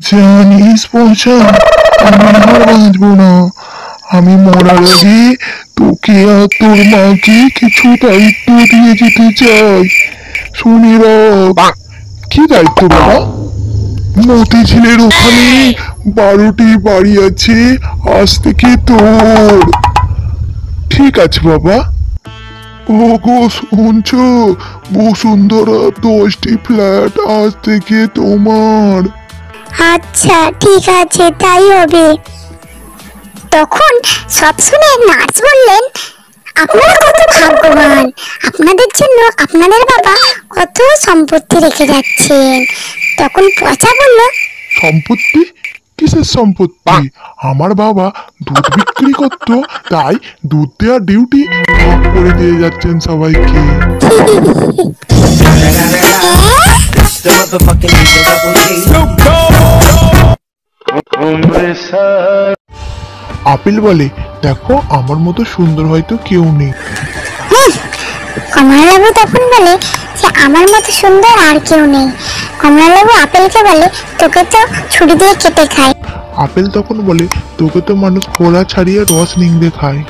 জানিস পয়সা, আমি আর বাঁচবো না। আমি মরার আগে তোকে আর তোর মাকে কিছু দায়িত্ব দিয়ে যেতে চাই। শুনে রাখ। কি দায়িত্ব বাবা? মতিঝিলের ওখানে 12টি বাড়ি আছে, আজ থেকে তোর। ঠিক আছে বাবা। ওগো শুনছো? বসুন্ধরা 10টি ফ্ল্যাট আজ থেকে তোমার। আচ্ছা ঠিক আছে, তাই হবে। তখন সব শুনে নার্স বললেন, আপনারা কত ভাগ্যবান, আপনাদের জন্য আপনাদের বাবা কত সম্পত্তি রেখে যাচ্ছেন। তখন পচা বলল, সম্পত্তি? কিসের সম্পত্তি? আমার বাবা দুধ বিক্রি করতো, তাই দুধ দেওয়ার ডিউটি ভাগ করে দিয়ে যাচ্ছেন সবাইকে। আপেল বলে, দেখো আমার মতো সুন্দর হয়তো কেউ নেই। কমলালেবু তখন বলে যে আমার মতো সুন্দর আর কেউ নেই। কমলালেবু আপেলকে বলে, তোকে তো ছুরি দিয়ে কেটে খায়। আপেল তখন বলে, তোকে তো মানুষ খোলা ছাড়িয়ে রস নিংড়ে খায়।